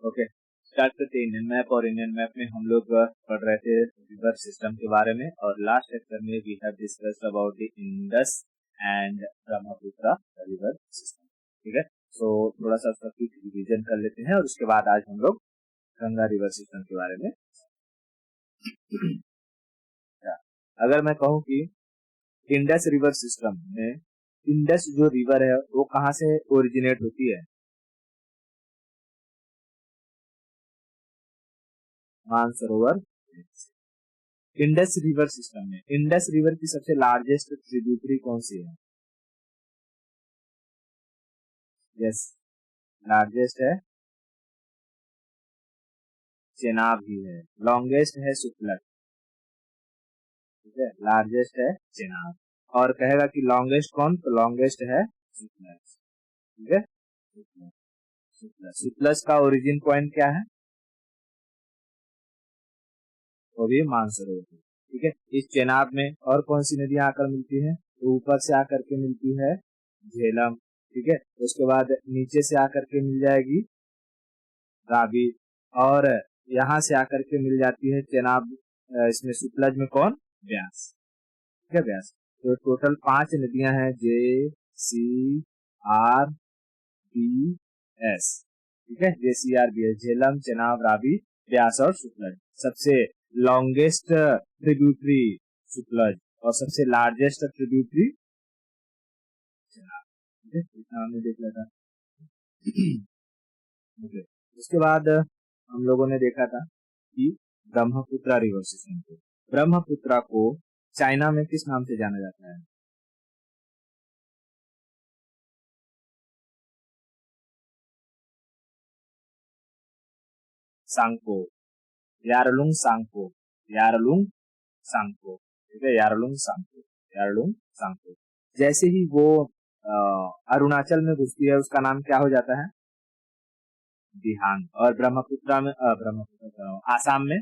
Okay, start करते हैं Indian map. और इंडियन मैप में हम लोग पढ़ रहे थे रिवर सिस्टम के बारे में, और लास्ट लेक्चर में we have discussed about the Indus and Brahmaputra river system. ठीक है, सो थोड़ा सा उसका क्विक रिवीजन कर लेते हैं, और उसके बाद आज हम लोग गंगा रिवर सिस्टम के बारे में। अगर मैं कहूँ कि इंडस रिवर सिस्टम में इंडस जो रिवर है वो कहाँ से ओरिजिनेट होती है? मानसरोवर। इंडस रिवर सिस्टम में इंडस रिवर की सबसे लार्जेस्ट ट्रिब्यूटरी कौन सी है? यस, लार्जेस्ट है चेनाब ही है। लॉन्गेस्ट है सुतलज। ठीक है, लार्जेस्ट है चेनाब। और कहेगा कि लॉन्गेस्ट कौन? तो लॉन्गेस्ट है सुतलज। ठीक है, सुतलज। सुतलज का ओरिजिन पॉइंट क्या है? वो भी मानसरोवर। ठीक है, इस चेनाब में और कौन सी नदियां आकर मिलती हैं? तो ऊपर से आकर के मिलती है झेलम। ठीक है, उसके बाद नीचे से आकर के मिल जाएगी रावी, और यहाँ से आकर के मिल जाती है चेनाब। इसमें सुतलज में कौन? ब्यास। ठीक है, ब्यास। तो टोटल 5 नदियां हैं, JCRBS। ठीक है, JCRBS, झेलम, चेनाब, रावी, ब्यास और सुतलज। सबसे लॉन्गेस्ट ट्रिब्यूटरी सुतलज, और सबसे लार्जेस्ट ट्रिब्यूटरी चेनाब। ठीक है, इतना हमने देख लिया था। ओके, उसके बाद हम लोगों ने देखा था कि ब्रह्मपुत्र रिवर सिस्टम को, ब्रह्मपुत्र को चाइना में किस नाम से जाना जाता है? सांगपो, यारलुंग सांगपो, यारलुंग सांगपो। ठीक है, यारलुंग सांगपो, यारलुंग सांगपो। जैसे ही वो अरुणाचल में घुसती है उसका नाम क्या हो जाता है? दिहांग। और ब्रह्मपुत्र में ब्रह्मपुत्र आसाम में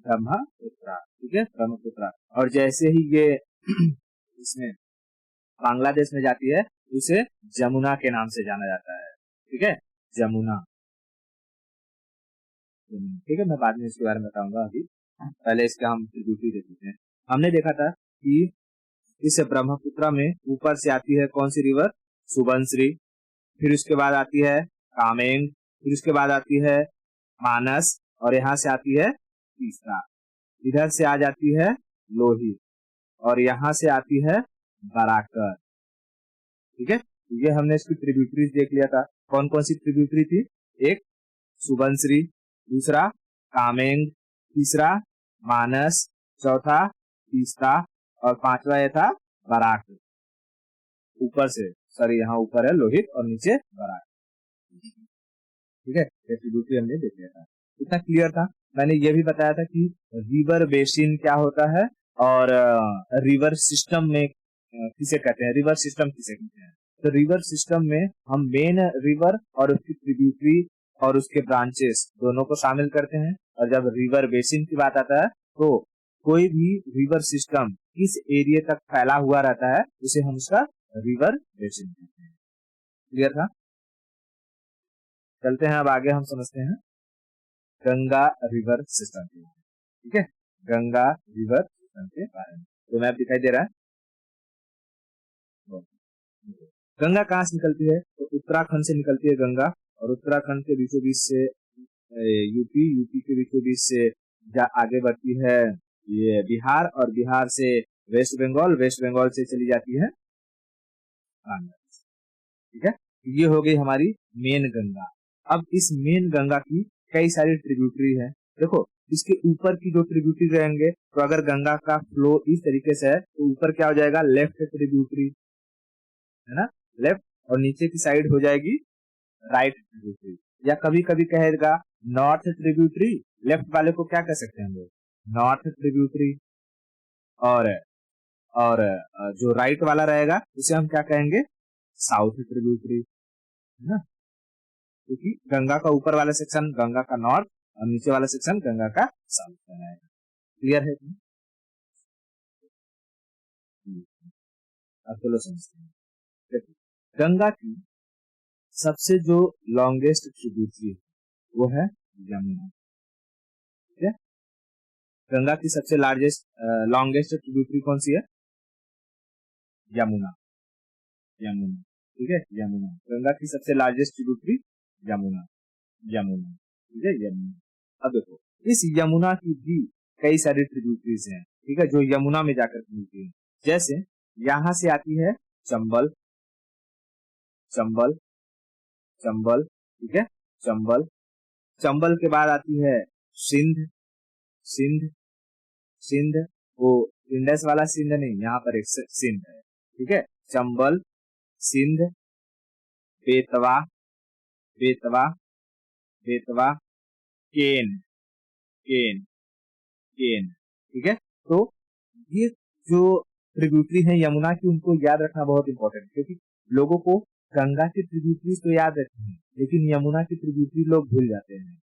ब्रह्मपुत्र। ठीक है, ब्रह्मपुत्र। और जैसे ही ये इसमें बांग्लादेश में जाती है उसे जमुना के नाम से जाना जाता है। ठीक है, जमुना। ठीक है, मैं बाद में इसके बारे में बताऊंगा, अभी पहले इसका हम ट्रिब्यूटरी देख लेते हैं। हमने देखा था कि इस ब्रह्मपुत्र में ऊपर से आती है कौन सी रिवर? सुबनश्री। फिर उसके बाद आती है कामेंग। फिर उसके बाद आती है मानस, और यहाँ से आती है तीसरा। इधर से आ जाती है लोही, और यहाँ से आती है बराकर। ठीक है, ये हमने इसकी ट्रिब्यूटरीज देख लिया था। कौन कौन सी ट्रिब्यूटरी थी? एक सुबनश्री, दूसरा कामेंग, तीसरा मानस, चौथा तीस्ता, और पांचवा ये था बराक। ऊपर से, सॉरी, यहाँ ऊपर है लोहित और नीचे बराक। ठीक है, ये ट्रिब्यूटरी हमने देख लिया था। इतना क्लियर था। मैंने ये भी बताया था कि रिवर बेसिन क्या होता है, और रिवर सिस्टम में किसे कहते हैं, रिवर सिस्टम किसे कहते हैं। तो रिवर सिस्टम में हम मेन रिवर और उसकी ट्रिब्यूटरी और उसके ब्रांचेस दोनों को शामिल करते हैं। और जब रिवर बेसिन की बात आता है तो कोई भी रिवर सिस्टम किस एरिया तक फैला हुआ रहता है उसे हम उसका रिवर बेसिन कहते हैं। क्लियर था? चलते हैं अब आगे, हम समझते हैं गंगा रिवर सिस्टम के बारे में। ठीक है, गंगा रिवर सिस्टम के बारे में तो मैप दिखाई दे रहा है। गंगा कहाँ से निकलती है? तो उत्तराखंड से निकलती है गंगा, और उत्तराखंड के बीचों बीच से यूपी के बीचों बीच से आगे बढ़ती है ये बिहार, और बिहार से वेस्ट बंगाल, वेस्ट बंगाल से चली जाती है बांग्लादेश। ठीक है, ये हो गई हमारी मेन गंगा। अब इस मेन गंगा की कई सारी ट्रिब्यूटरी है। देखो, इसके ऊपर की जो ट्रिब्यूटरी रहेंगे, तो अगर गंगा का फ्लो इस तरीके से है तो ऊपर क्या हो जाएगा? लेफ्ट ट्रिब्यूटरी, है ना, लेफ्ट। और नीचे की साइड हो जाएगी राइट ट्रिब्यूटरी, या कभी कभी कहेगा नॉर्थ ट्रिब्यूटरी। लेफ्ट वाले को क्या कह सकते हैं हम लोग? North tributary. और जो राइट वाला रहेगा उसे हम क्या कहेंगे? साउथ ट्रिब्यूटरी, है ना। क्योंकि गंगा का ऊपर वाला सेक्शन गंगा का नॉर्थ, और नीचे वाला सेक्शन गंगा का साउथ बनाएगा। क्लियर है? अब चलो समझते हैं। गंगा की सबसे जो लॉन्गेस्ट ट्रिब्यूटरी वो है यमुना। ठीक है, गंगा की सबसे लार्जेस्ट लॉन्गेस्ट ट्रिब्यूटरी कौन सी है? यमुना। यमुना, ठीक है, यमुना। गंगा की सबसे लार्जेस्ट ट्रिब्यूटरी यमुना। यमुना, ठीक है, यमुना। अब देखो, इस यमुना की भी कई सारी ट्रिब्यूटरीज हैं, ठीक है, जो यमुना में जाकर मिलती है। जैसे यहां से आती है चंबल, चंबल, चंबल, ठीक है, चंबल। चंबल के बाद आती है सिंध, सिंध, सिंध। वो इंडस वाला सिंध नहीं, यहाँ पर एक सिंध है, ठीक है। चंबल, सिंध, बेतवा, बेतवा, बेतवा, केन, केन, केन, ठीक है। तो ये जो ट्रिब्यूटरी है यमुना की, उनको याद रखना बहुत इंपॉर्टेंट है, क्योंकि लोगों को गंगा की ट्रिब्यूटरीज तो याद रहती है, लेकिन यमुना की ट्रिब्यूटरी लोग भूल जाते हैं।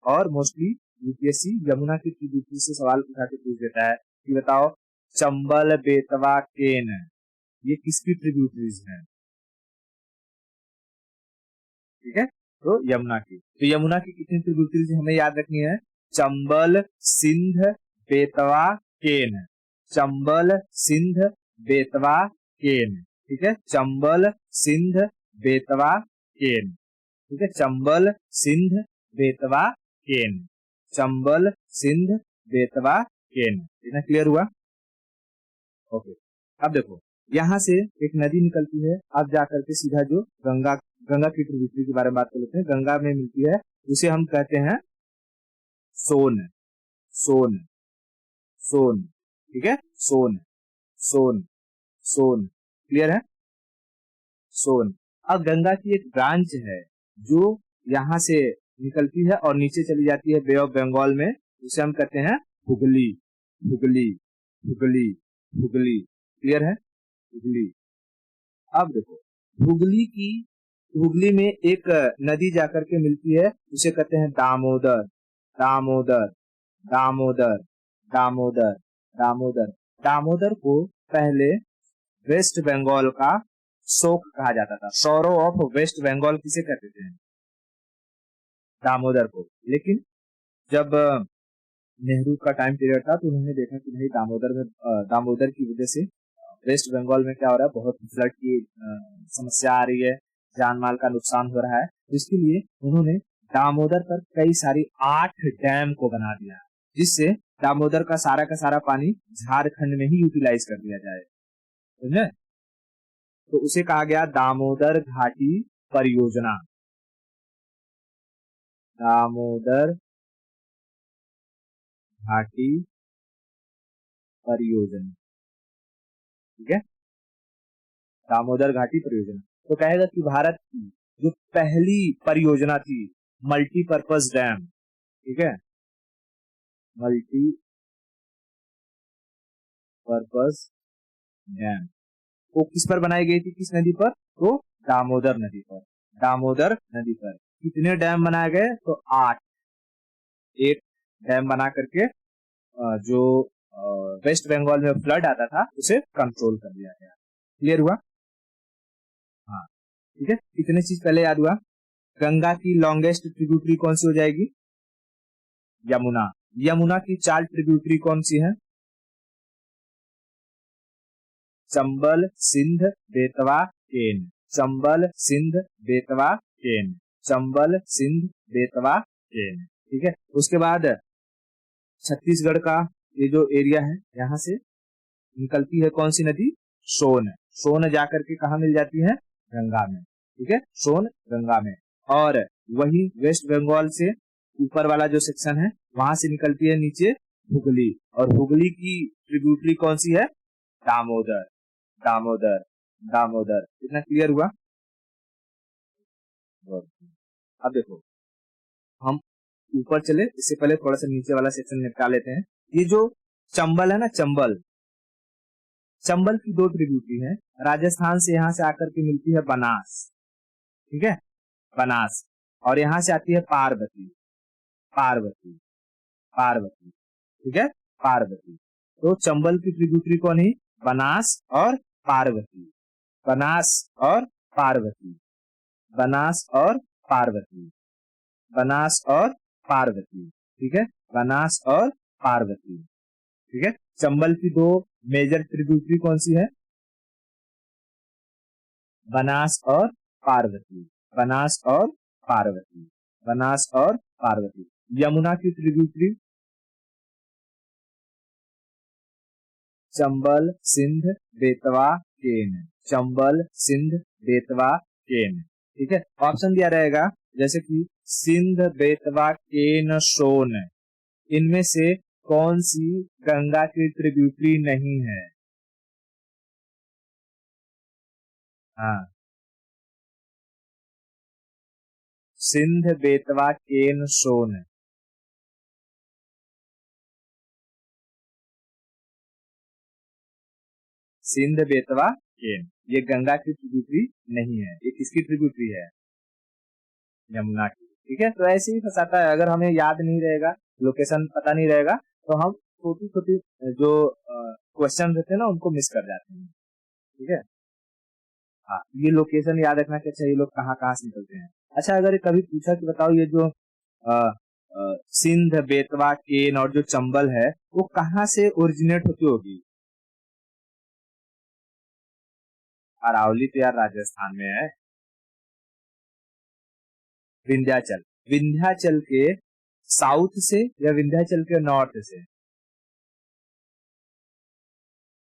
और मोस्टली यूपीएससी यमुना की ट्रिब्यूटरी से सवाल उठा के पूछ देता है कि बताओ चंबल, बेतवा, केन ये किसकी ट्रिब्यूटरीज हैं? ठीक है, तो यमुना की। तो यमुना की कितनी ट्रिब्यूटरीज हमें याद रखनी है? चंबल, सिंध, बेतवा, केन। चंबल, सिंध, बेतवा, केन, ठीक है। चंबल, सिंध, बेतवा, केन, ठीक है। चंबल, सिंध, बेतवा, केन। चंबल, सिंध, बेतवा, केन। इतना क्लियर हुआ? ओके। अब देखो, यहाँ से एक नदी निकलती है, अब जाकर के सीधा जो गंगा, गंगा की ट्रिब्यूटरी के बारे में बात कर लेते हैं। गंगा में मिलती है, उसे हम कहते हैं सोन, सोन, सोन, ठीक है, सोन, सोन, सोन, क्लियर है, सोन। अब गंगा की एक ब्रांच है जो यहाँ से निकलती है और नीचे चली जाती है बे ऑफ बंगाल में, उसे हम कहते हैं हुगली, हुगली, हुगली, हुगली, क्लियर है, हुगली। अब देखो, हुगली की, हुगली में एक नदी जाकर के मिलती है, उसे कहते हैं दामोदर, दामोदर, दामोदर, दामोदर, दामोदर। दामोदर को पहले वेस्ट बंगाल का शोक कहा जाता था, सौरो ऑफ वेस्ट बंगाल किसे कहते थे? दामोदर को। लेकिन जब नेहरू का टाइम पीरियड था, तो उन्होंने देखा कि भाई दामोदर में, दामोदर की वजह से वेस्ट बंगाल में क्या हो रहा है, बहुत फ्लड की समस्या आ रही है, जान माल का नुकसान हो रहा है। तो इसके लिए उन्होंने दामोदर पर कई सारी 8 डैम को बना दिया, जिससे दामोदर का सारा पानी झारखंड में ही यूटिलाइज कर दिया जाए, समझे? तो उसे कहा गया दामोदर घाटी परियोजना, दामोदर घाटी परियोजना, ठीक है, दामोदर घाटी परियोजना। तो कहेगा कि भारत की जो पहली परियोजना थी मल्टीपर्पज डैम, ठीक है, मल्टीपर्पज डैम, वो किस पर बनाई गई थी, किस नदी पर? तो दामोदर नदी पर, दामोदर नदी पर। कितने डैम बनाए गए? तो 8, 8 डैम बना करके जो वेस्ट बंगाल में फ्लड आता था उसे कंट्रोल कर दिया गया। क्लियर हुआ? हाँ, ठीक है। कितने चीज पहले याद हुआ? गंगा की लॉन्गेस्ट ट्रिब्यूटरी कौन सी हो जाएगी? यमुना। यमुना की 4 ट्रिब्यूटरी कौन सी है? चंबल, सिंध, बेतवा, केन। चंबल, सिंध, बेतवा, केन। चंबल, सिंध, बेतवा, केन, ठीक है। उसके बाद छत्तीसगढ़ का ये जो एरिया है, यहाँ से निकलती है कौन सी नदी? सोन। सोन जाकर के कहा मिल जाती है? गंगा में, ठीक है, सोन गंगा में। और वही वेस्ट बंगाल से ऊपर वाला जो सेक्शन है, वहां से निकलती है नीचे हुगली, और हुगली की ट्रिब्यूटरी कौन सी है? दामोदर, दामोदर, दामोदर। इतना क्लियर हुआ? अब देखो, हम ऊपर चले, इससे पहले थोड़ा सा नीचे वाला सेक्शन निपटा लेते हैं। ये जो चंबल है ना, चंबल, चंबल की 2 ट्रिब्यूटरी है। राजस्थान से यहाँ से आकर के मिलती है बनास, ठीक है, बनास। और यहाँ से आती है पार्वती, पार्वती, पार्वती, ठीक है, पार्वती। तो चंबल की ट्रिब्यूटरी कौन है? बनास और पार्वती, बनास और पार्वती, बनास और पार्वती, बनास और पार्वती, ठीक है, बनास और पार्वती, ठीक है। चंबल की दो मेजर ट्रिब्यूटरी कौन सी है? बनास और पार्वती, बनास और पार्वती, बनास और पार्वती। यमुना की ट्रिब्यूटरी चंबल, सिंध, बेतवा, केन, चंबल, सिंध, बेतवा, केन, ठीक है। ऑप्शन दिया रहेगा जैसे कि सिंध, बेतवा, केन, सोन, इनमें से कौन सी गंगा की ट्रिब्यूटरी नहीं है? हाँ, सिंध, बेतवा, केन, सोन, सिंध, बेतवा, केन, ये गंगा की ट्रिब्यूटरी नहीं है। ये किसकी ट्रिब्यूटरी है? यमुना की, ठीक है। तो ऐसे ही फंसाता है, अगर हमें याद नहीं रहेगा, लोकेशन पता नहीं रहेगा, तो हम छोटी छोटी जो क्वेश्चन रहते हैं ना उनको मिस कर जाते हैं, ठीक है। हाँ, ये लोकेशन याद रखना कि अच्छा ये लोग कहाँ कहाँ से निकलते हैं। अच्छा, अगर कभी पूछा कि बताओ ये जो सिंध, बेतवा, केन और जो चंबल है वो कहाँ से ओरिजिनेट होती होगी? अरावली तो यार राजस्थान में है। विंध्याचल, विंध्याचल के साउथ से या विंध्याचल के नॉर्थ से?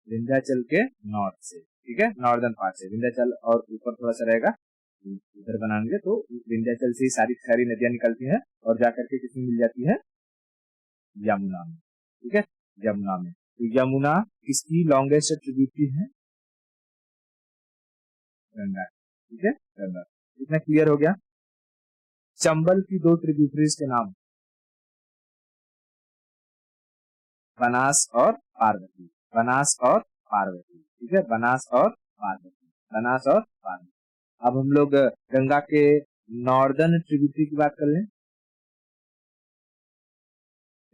विंध्याचल के नॉर्थ से, ठीक है, नॉर्दर्न पार्ट से। विंध्याचल और ऊपर थोड़ा सा रहेगा, उधर बनाएंगे तो विंध्याचल से सारी सारी नदियां निकलती हैं और जाकर के किसमें मिल जाती है? यमुना में, ठीक है, यमुना में। तो यमुना किसकी लॉन्गेस्ट ट्रिब्यूटरी है? गंगा, ठीक है, गंगा। इतना क्लियर हो गया। चंबल की दो ट्रिब्यूटरीज के नाम? बनास और पार्वती, बनास और पार्वती, ठीक है, बनास और पार्वती, बनास और पार्वती। अब हम लोग गंगा के नॉर्दर्न ट्रिब्यूटरी की बात कर लें।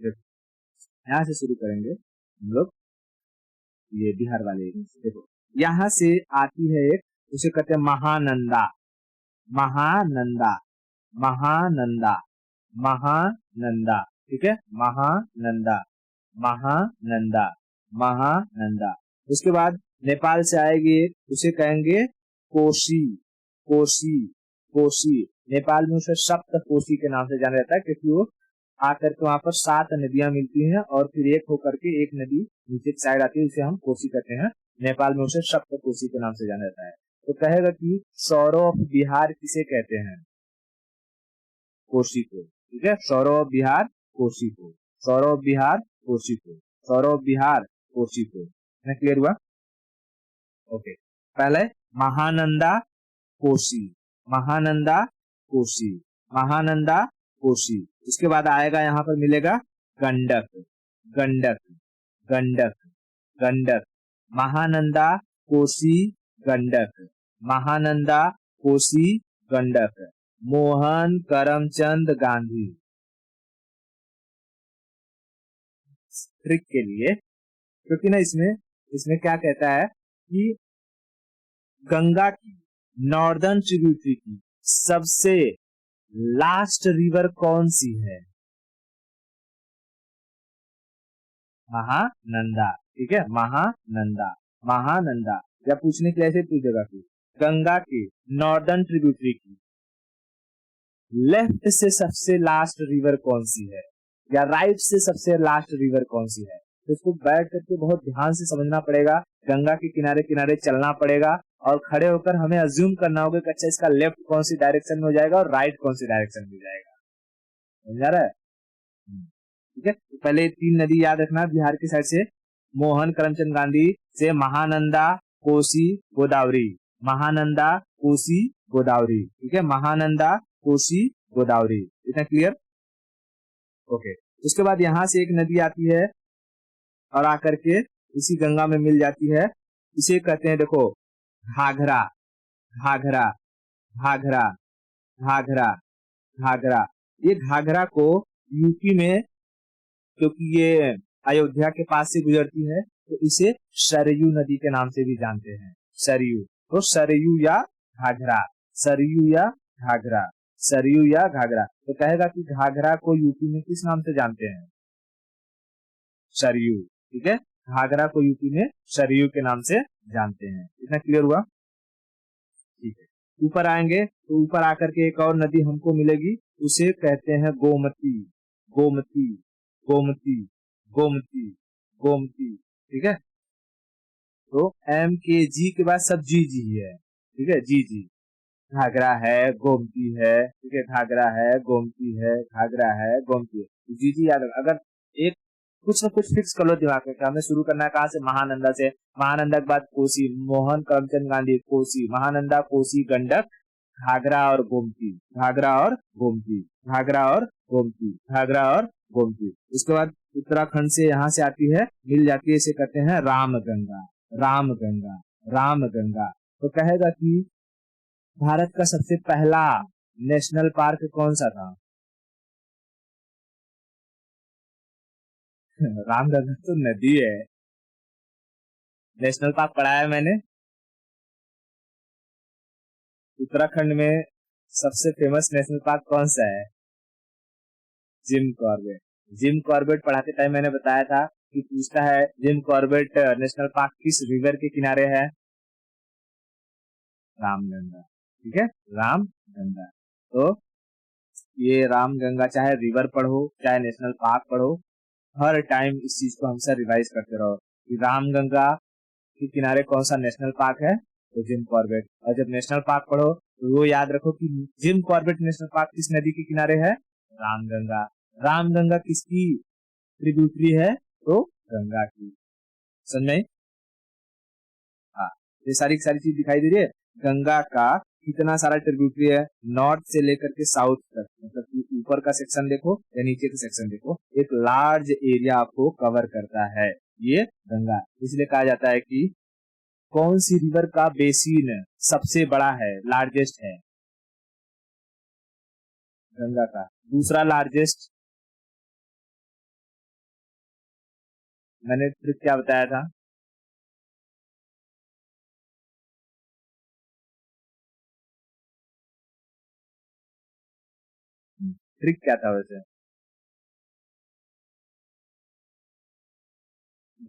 यहाँ से शुरू करेंगे हम लोग, ये बिहार वाले एरिया से। देखो, यहाँ से आती है एक, उसे कहते हैं महानंदा, महानंदा, महानंदा, महानंदा, ठीक है, महानंदा, महानंदा, महानंदा। उसके बाद नेपाल से आएगी एक, उसे कहेंगे कोसी, कोसी, कोसी। नेपाल में उसे सप्त कोसी के नाम से जाना जाता है, क्योंकि वो आकर के वहां पर 7 नदियां मिलती हैं और फिर एक होकर के एक नदी नीचे की साइड आती है, जिसे हम कोसी कहते हैं। नेपाल में उसे सप्त कोसी के नाम से जाना जाता है। तो कहेगा कि सौरव ऑफ बिहार किसे कहते हैं? कोसी को, ठीक है, सौरव बिहार कोसी को, सौरव बिहार कोसी को, सौरव बिहार कोसी को। क्लियर हुआ? ओके, पहले महानंदा, कोसी, महानंदा, कोसी, महानंदा, कोसी। उसके बाद आएगा, यहाँ पर मिलेगा गंडक, गंडक, गंडक, गंडक, महानंदा, कोसी, गंडक, महानंदा, कोसी, गंडक। मोहन करमचंद गांधी, ट्रिक के लिए, क्योंकि ना इसमें इसमें क्या कहता है कि गंगा की नॉर्दर्न ट्रिब्यूटरी की सबसे लास्ट रिवर कौन सी है? महानंदा, ठीक है, महानंदा, महानंदा। या पूछने के लिए ऐसे पूछेगा कि गंगा की नॉर्दर्न ट्रिब्यूटरी की लेफ्ट से सबसे लास्ट रिवर कौन सी है, या राइट से सबसे लास्ट रिवर कौन सी है? तो इसको बैठ करके बहुत ध्यान से समझना पड़ेगा, गंगा के किनारे किनारे चलना पड़ेगा और खड़े होकर हमें अज्यूम करना होगा कि अच्छा इसका लेफ्ट कौन सी डायरेक्शन में हो जाएगा और राइट कौन सी डायरेक्शन में हो जाएगा। समझा रहा है? ठीक है, तो पहले 3 नदी याद रखना बिहार की साइड से। मोहन करमचंद गांधी से महानंदा, कोसी, गोदावरी, महानंदा, कोसी, गोदावरी, ठीक है, महानंदा, कोसी, गोदावरी। इतना क्लियर? ओके। उसके बाद यहाँ से एक नदी आती है और आकर के इसी गंगा में मिल जाती है, इसे कहते हैं, देखो, घाघरा, घाघरा, घाघरा, घाघरा, घाघरा। ये घाघरा को यूपी में, क्योंकि ये अयोध्या के पास से गुजरती है, तो इसे सरयू नदी के नाम से भी जानते हैं, सरयू। तो सरयू या घाघरा, सरयू या घाघरा, सरयू या घाघरा। तो कहेगा कि घाघरा को यूपी में किस नाम से जानते हैं? सरयू। ठीक है, घाघरा को यूपी में सरयू के नाम से जानते हैं। इतना क्लियर हुआ? ठीक है, ऊपर आएंगे तो ऊपर आकर के एक और नदी हमको मिलेगी, उसे कहते हैं गोमती, गोमती, गोमती, गोमती, गोमती। ठीक है, तो एम के जी के बाद सब जी जी है। ठीक है, जी जी। घाघरा है, गोमती है। ठीक है, घाघरा है, गोमती है, घाघरा है, गोमती है। तो जी जी याद रखो। अगर एक कुछ ना कुछ फिक्स कर लो दिमाग में, हमें शुरू करना है कहाँ से? महानंदा से। महानंदा के बाद कोसी, मोहन करमचंद गांधी, कोसी, महानंदा, कोसी, गंडक, घाघरा और गोमती, घाघरा और गोमती, घाघरा और गोमती, घाघरा और गोमती। उसके बाद उत्तराखंड से यहाँ से आती है, मिल जाती है, इसे कहते हैं रामगंगा, रामगंगा, रामगंगा। तो कहेगा कि भारत का सबसे पहला नेशनल पार्क कौन सा था? रामगंगा तो नदी है, नेशनल पार्क पढ़ा है मैंने। उत्तराखंड में सबसे फेमस नेशनल पार्क कौन सा है? Jim Corbett. जिम कॉर्बेट पढ़ाते टाइम मैंने बताया था कि पूछता है जिम कॉर्बेट नेशनल पार्क किस रिवर के किनारे है? रामगंगा। ठीक है, रामगंगा। तो ये रामगंगा, चाहे रिवर पढ़ो चाहे नेशनल पार्क पढ़ो, हर टाइम इस चीज को हमेशा रिवाइज करते रहो कि रामगंगा के किनारे कौन सा नेशनल पार्क है? तो जिम कॉर्बेट। और जब नेशनल पार्क पढ़ो तो वो याद रखो कि जिम कॉर्बेट नेशनल पार्क किस नदी के किनारे है? रामगंगा। रामगंगा किसकी ट्रिब्यूटरी है? तो गंगा की। समझ में? हाँ, ये सारी चीज दिखाई दे रही है। गंगा का कितना सारा ट्रिब्यूटरी है, नॉर्थ से लेकर के साउथ तक। मतलब कि ऊपर का सेक्शन देखो या नीचे का सेक्शन देखो, एक लार्ज एरिया आपको कवर करता है ये गंगा। इसलिए कहा जाता है कि कौन सी रिवर का बेसिन सबसे बड़ा है, लार्जेस्ट है? गंगा का। दूसरा लार्जेस्ट मैंने ट्रिक क्या बताया था? ट्रिक क्या था वैसे?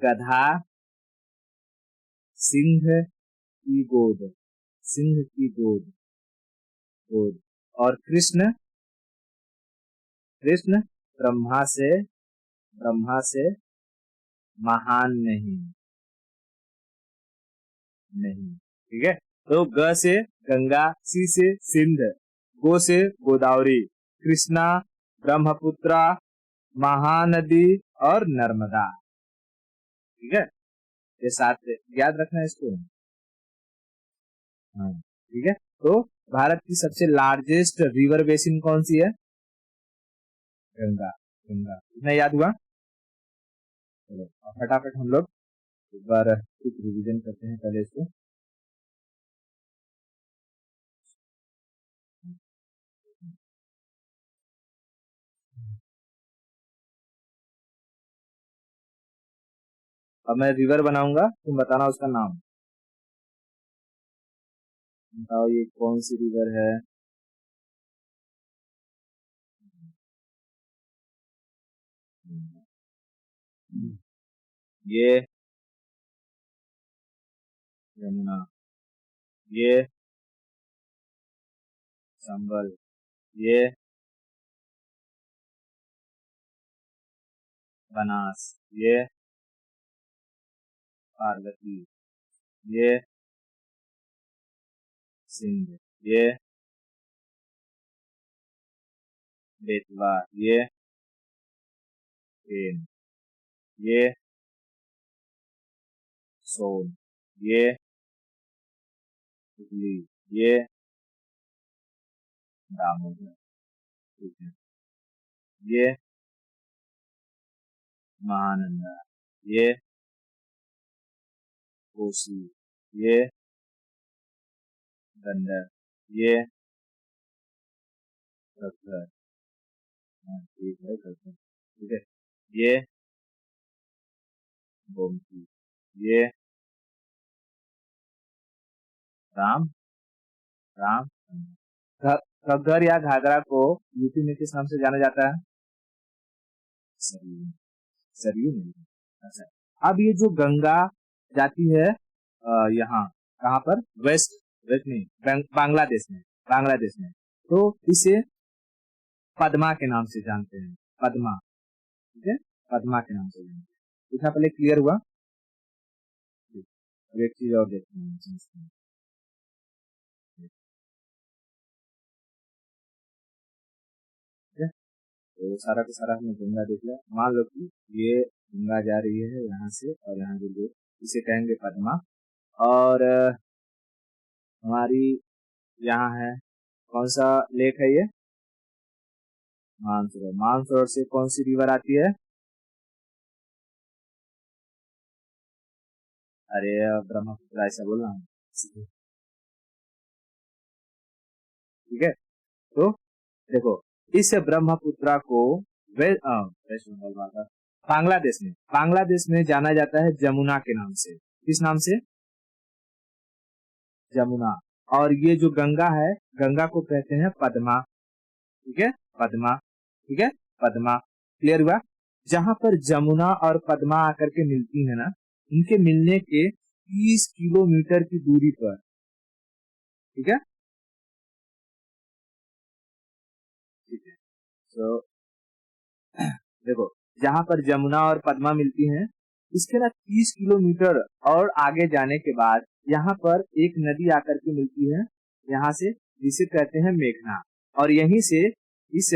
गधा सिंह की गोद, सिंह की गोद, गोद। और कृष्ण, कृष्ण ब्रह्मा से, ब्रह्मा से महान नहीं, नहीं। ठीक है, तो ग से गंगा, सी से सिंध, गो से गोदावरी, कृष्णा, ब्रह्मपुत्रा, महानदी और नर्मदा। ठीक है, ये सात याद रखना है इसको। हाँ, ठीक है। तो भारत की सबसे लार्जेस्ट रिवर बेसिन कौन सी है? गंगा, गंगा। इतना याद हुआ? चलो अब फटाफट हम लोग एक बार कुछ रिवीजन करते हैं पहले इसको। अब मैं रिवर बनाऊंगा, तुम बताना उसका नाम। बताओ ये कौन सी रिवर है? ये यमुना, ये संबल, ये बनास, ये पार्वती, ये सिंध, ये बेतवा, ये केन, ये सोन, ये हुगली, ये दामोदर। ठीक है, ये महानंदा, ये कोसी, ये गंडक, ये घग्गर। हाँ, ठीक है, घग्गर। ठीक है, ये गोमती, ये राम, राम, घग्गर या घाघरा को यूपी में किस नाम से जाना जाता है? सरयू। सरयू नहीं। अच्छा, अब ये जो गंगा जाती है यहाँ कहाँ पर, वेस्ट, वेस्ट नहीं, बांग्लादेश में, बांग्लादेश में, तो इसे पद्मा के नाम से जानते हैं, पद्मा। ठीक है, पद्मा के नाम से जानते हैं। इतना पहले क्लियर हुआ? अब एक चीज और देखते हैं। तो सारा का सारा हमने गंगा देख लिया। मान लो कि ये गंगा जा रही है यहाँ से, और यहाँ जो लोग इसे कहेंगे पद्मा, और हमारी यहाँ है कौन सा लेक है ये? मानसरोवर। मानसरोवर से कौन सी रिवर आती है? अरे ब्रह्मपुत्र ऐसा बोलना। ठीक है, तो देखो, इस ब्रह्मपुत्र को वेस्ट बंगाल का बांग्लादेश में जाना जाता है जमुना के नाम से। किस नाम से? जमुना। और ये जो गंगा है, गंगा को कहते हैं पद्मा। ठीक है, पद्मा। ठीक है, पद्मा। क्लियर हुआ? जहां पर जमुना और पद्मा आकर के मिलती है ना, इनके मिलने के 30 किलोमीटर की दूरी पर, ठीक है, ठीक है, तो देखो, जहां पर जमुना और पद्मा मिलती हैं, इसके ना 30 किलोमीटर और आगे जाने के बाद यहाँ पर एक नदी आकर के मिलती है, यहाँ से, जिसे कहते हैं मेघना। और यहीं से इस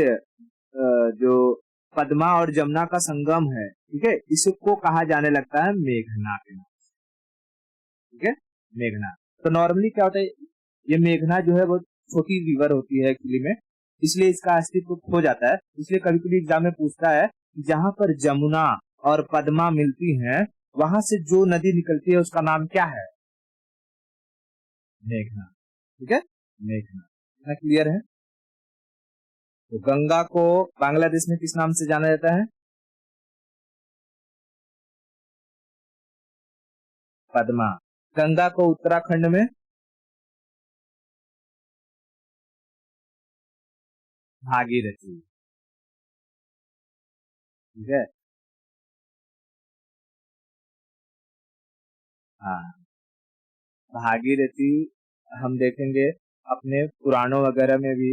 जो पद्मा और जमुना का संगम है, ठीक है, इसको कहा जाने लगता है मेघना के नाम। ठीक है, मेघना। तो नॉर्मली क्या होता है, ये मेघना जो है वो छोटी रिवर होती है एक्चुअली में, इसलिए इसका अस्तित्व खो जाता है। इसलिए कभी कभी एग्जाम में पूछता है, जहां पर जमुना और पद्मा मिलती हैं, वहां से जो नदी निकलती है उसका नाम क्या है? मेघना। ठीक है, मेघना। इतना क्लियर है? तो गंगा को बांग्लादेश में किस नाम से जाना जाता है? पद्मा। गंगा को उत्तराखंड में भागीरथी। ठीक है, हाँ, भागीरथी हम देखेंगे अपने पुराणों वगैरह में भी,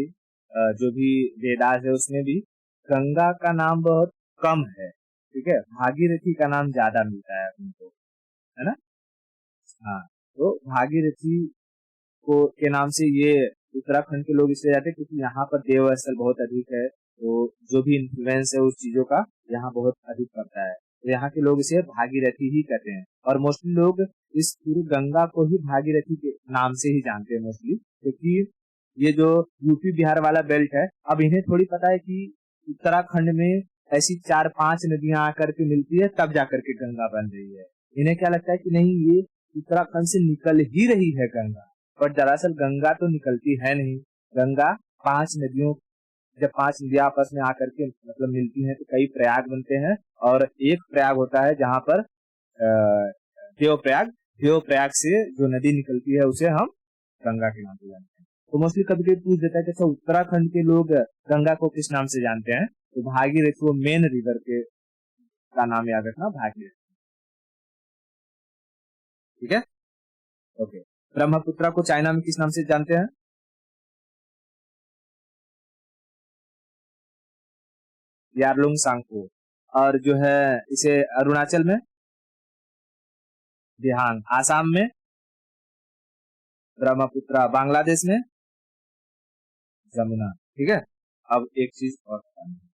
जो भी वेदास है उसमें भी गंगा का नाम बहुत कम है। ठीक है, भागीरथी का नाम ज्यादा मिलता है अपने को, है ना? हाँ, तो भागीरथी को के नाम से ये उत्तराखंड के लोग इसलिए जाते हैं क्योंकि यहाँ पर देवस्थल बहुत अधिक है, तो जो भी इन्फ्लुएंस है उस चीजों का यहाँ बहुत अधिक पड़ता है, तो यहाँ के लोग इसे भागीरथी ही कहते हैं। और मोस्टली लोग इस पूरी गंगा को ही भागीरथी के नाम से ही जानते हैं मोस्टली, क्योंकि ये जो यूपी बिहार वाला बेल्ट है, अब इन्हें थोड़ी पता है कि उत्तराखंड में ऐसी 4-5 नदियां आकर के मिलती है तब जाकर के गंगा बन रही है। इन्हें क्या लगता है कि नहीं, ये उत्तराखंड से निकल ही रही है गंगा, पर दरअसल गंगा तो निकलती है नहीं। गंगा 5 नदियों, जब 5 नदियां आपस में आकर के मतलब मिलती हैं तो कई प्रयाग बनते हैं, और एक प्रयाग होता है जहां पर देवप्रयाग, देवप्रयाग से जो नदी निकलती है उसे हम गंगा के नाम से जानते हैं। तो मोस्टली कभी कभी पूछ देता है कि अच्छा उत्तराखंड के लोग गंगा को किस नाम से जानते हैं, तो भागीरथी, वो मेन रिवर के का नाम याद रखना, भागीरथी। ठीक है, ओके। ब्रह्मपुत्र को चाइना में किस नाम से जानते हैं? यारलुंग सांगपो। और जो है इसे अरुणाचल में दिहांग, आसाम में ब्रह्मपुत्र, बांग्लादेश में जमुना। ठीक है, अब एक चीज और बतानी है।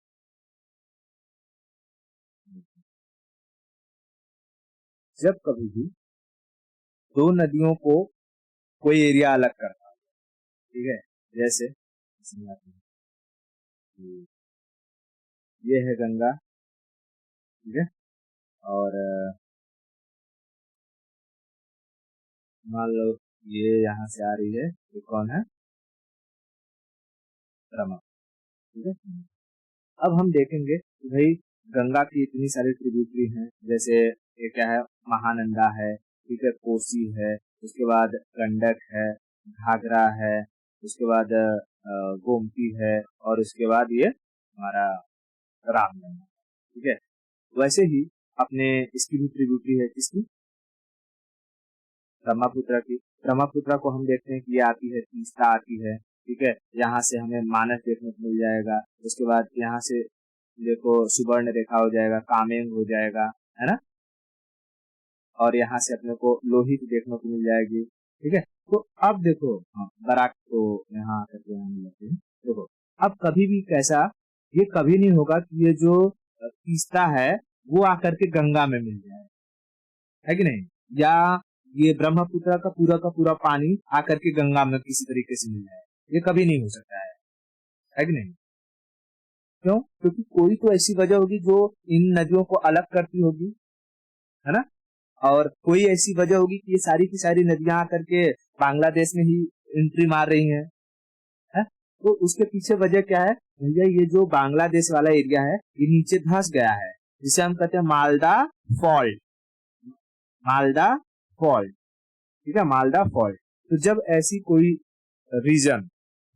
जब कभी भी दो नदियों को कोई एरिया अलग करता है, ठीक है, जैसे ये है गंगा, ठीक है, और मान लो ये यहाँ से आ रही है, ये कौन है? ब्रह्म। ठीक है, अब हम देखेंगे कि भाई गंगा की इतनी सारी ट्रिब्यूटरी हैं, जैसे ये क्या है, महानंदा है, ठीक है, कोसी है, उसके बाद गंडक है, घाघरा है, उसके बाद गोमती है, और उसके बाद ये हमारा रामगंगा। ठीक है, वैसे ही अपने इसकी भी ट्रिब्यूटरी है, किसकी, ब्रह्मपुत्र की। ब्रह्मपुत्र को हम देखते हैं कि ये आती है, तीस्ता आती है। ठीक है, यहाँ से हमें मानस देखने को मिल जाएगा। उसके बाद यहाँ से देखो सुवर्ण रेखा हो जाएगा, कामेंग हो जाएगा, है ना, और यहाँ से अपने को लोहित देखने को मिल जाएगी। ठीक है, तो अब देखो, हाँ, बराक तो यहाँ करके हम लेते हैं। देखो अब कभी भी कैसा, ये कभी नहीं होगा कि ये जो तीस्ता है वो आकर के गंगा में मिल जाए, है कि नहीं, या ये ब्रह्मपुत्र का पूरा पानी आकर के गंगा में किसी तरीके से मिल जाए, ये कभी नहीं हो सकता है कि नहीं। क्यों? क्योंकि कोई तो ऐसी वजह होगी जो इन नदियों को अलग करती होगी, है ना, और कोई ऐसी वजह होगी कि ये सारी की सारी नदियां आकर के बांग्लादेश में ही एंट्री मार रही हैं, है? तो उसके पीछे वजह क्या है भैया, ये जो बांग्लादेश वाला एरिया है ये नीचे धंस गया है, जिसे हम कहते हैं मालदा फॉल्ट। मालदा फॉल्ट, ठीक है, मालदा फॉल्ट। तो जब ऐसी कोई रीजन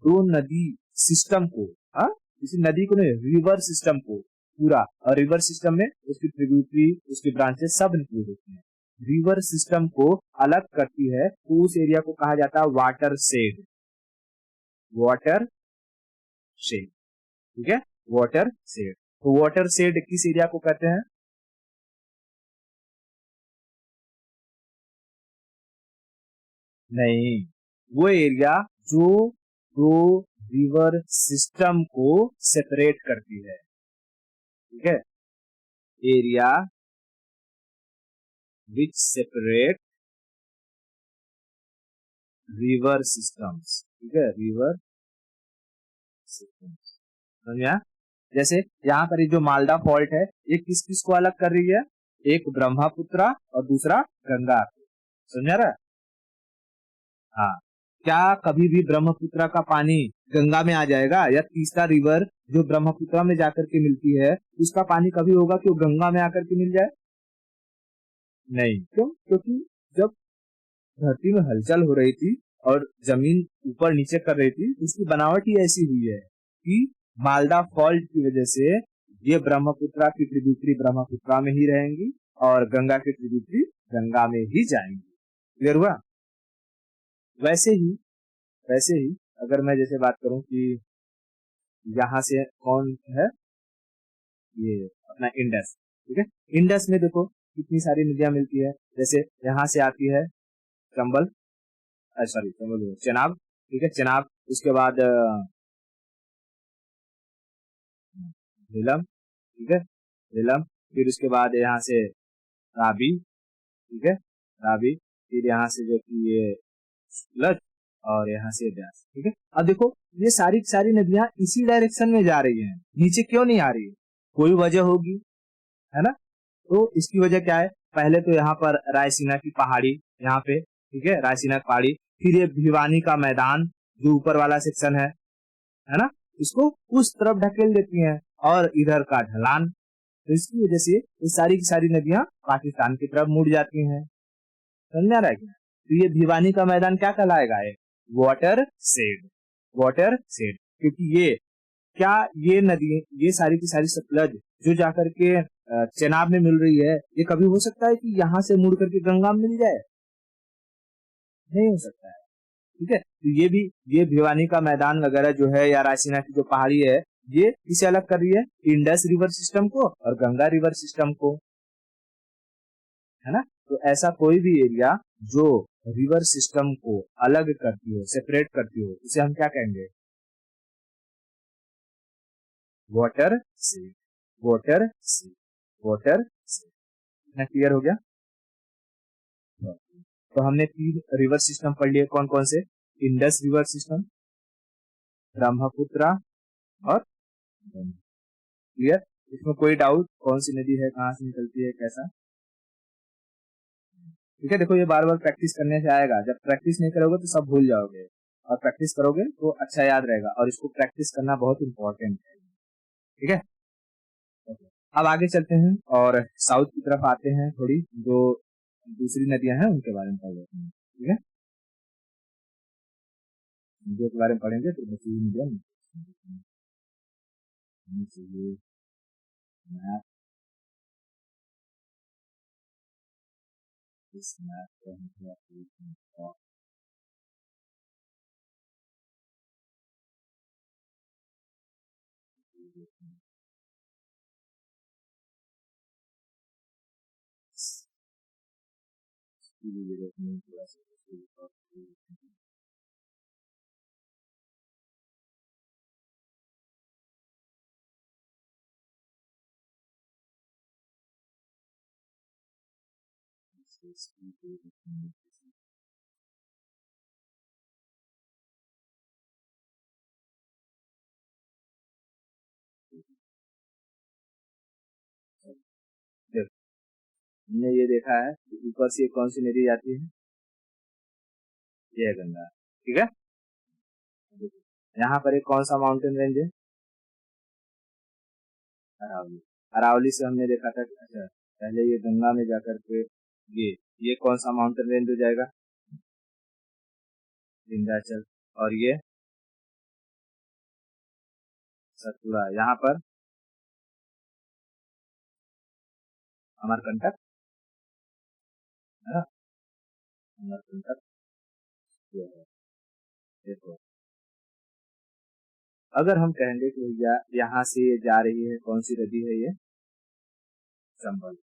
दो नदी सिस्टम को, हाँ, किसी नदी को नहीं, रिवर सिस्टम को पूरा, और रिवर सिस्टम में उसकी ट्रिब्यूटरी, उसकी ब्रांचेस सब इंक्लूड होती हैं, रिवर सिस्टम को अलग करती है, तो उस एरिया को कहा जाता है वाटर शेड। वाटर शेड, ठीक है, वाटर शेड। तो वाटर शेड किस एरिया को कहते हैं? नहीं, वो एरिया जो दो रिवर सिस्टम को सेपरेट करती है, ठीक है, area which separate river systems, ठीक है, रिवर सिस्टम्स, समझा। जैसे यहाँ पर जो मालदा फॉल्ट है ये किस किस को अलग कर रही है, एक ब्रह्मपुत्र और दूसरा गंगा, समझा रहा। हाँ, क्या कभी भी ब्रह्मपुत्र का पानी गंगा में आ जाएगा, या तीसरा रिवर जो ब्रह्मपुत्र में जाकर के मिलती है उसका पानी कभी होगा कि वो गंगा में आकर के मिल जाए? नहीं। क्यों? क्योंकि जब धरती में हलचल हो रही थी और जमीन ऊपर नीचे कर रही थी, उसकी बनावट ही ऐसी हुई है कि मालदा फॉल्ट की वजह से ये ब्रह्मपुत्र की ट्रिब्यूटरी ब्रह्मपुत्र में ही रहेंगी और गंगा की ट्रिब्यूटरी गंगा में ही जाएंगी। क्लियर हुआ? वैसे ही अगर मैं जैसे बात करूं कि यहाँ से कौन है, ये अपना इंडस, ठीक है, इंडस में देखो कितनी सारी नदियां मिलती है। जैसे यहाँ से आती है चंबल, सॉरी चंबल, चेनाब, ठीक है, चेनाब, उसके बाद झेलम, ठीक है, झेलम, फिर उसके बाद यहाँ से राबी, ठीक है, राबी, फिर यहाँ से जो कि ये सतलज, और यहाँ से ब्यास, ठीक है। अब देखो ये सारी सारी नदियां इसी डायरेक्शन में जा रही हैं, नीचे क्यों नहीं आ रही है? कोई वजह होगी, है ना। तो इसकी वजह क्या है? पहले तो यहाँ पर रायसीना की पहाड़ी, यहाँ पे, ठीक है, रायसीना की पहाड़ी, फिर ये भिवानी का मैदान जो ऊपर वाला सेक्शन है ना, इसको उस तरफ ढकेल देती हैं, और इधर का ढलान, तो इसकी वजह से ये सारी की सारी नदियां पाकिस्तान की तरफ मुड़ जाती हैं। समझ आ रहा है क्या? तो ये भिवानी का मैदान क्या कहलाएगा? ये वाटर शेड, वाटर शेड, क्योंकि ये क्या, ये नदी, ये सारी की सारी सतलज जो जाकर के चेनाब में मिल रही है, ये कभी हो सकता है कि यहाँ से मुड़ करके गंगा में मिल जाए? नहीं हो सकता है, ठीक है। तो ये भिवानी का मैदान वगैरह जो है, या रायसीना की जो पहाड़ी है, ये किसे अलग कर रही है? इंडस रिवर सिस्टम को और गंगा रिवर सिस्टम को, है ना। तो ऐसा कोई भी एरिया जो रिवर सिस्टम को अलग करती हो, सेपरेट करती हो, उसे हम क्या कहेंगे? Water shade, water shade, water shade. इतना क्लियर हो गया? तो हमने 3 रिवर सिस्टम पढ़ लिए, कौन कौन से? इंडस रिवर सिस्टम, ब्रह्मपुत्र और गंगा। क्लियर? इसमें कोई डाउट? कौन सी नदी है, कहाँ से निकलती है, कैसा? ठीक है, देखो ये बार बार प्रैक्टिस करने से आएगा, जब प्रैक्टिस नहीं करोगे तो सब भूल जाओगे, और प्रैक्टिस करोगे तो अच्छा याद रहेगा, और इसको प्रैक्टिस करना बहुत इंपॉर्टेंट है, ठीक है। अब आगे चलते हैं और साउथ की तरफ आते हैं, थोड़ी जो दूसरी नदियां हैं उनके बारे में पढ़ लेते हैं, ठीक है। नदियों के बारे में पढ़ेंगे तो बची हुई नदियां चाहिए मैप। इस मैप को हम क्या हमने ये देखा है ऊपर से कौन सी नदी जाती है, ये है गंगा। ठीक है, यहाँ पर एक कौन सा माउंटेन रेंज है, अरावली। अरावली से हमने देखा था अच्छा पहले ये गंगा में जाकर के ये कौन सा माउंटेन रेंज हो जाएगा, विंध्याचल। और ये सतपुड़ा, यहाँ पर अमरकंटक है ना, अमरकंटक ये है। देखो अगर हम कहेंगे कि भैया यहाँ से ये जा रही है कौन सी नदी है, ये चंबल।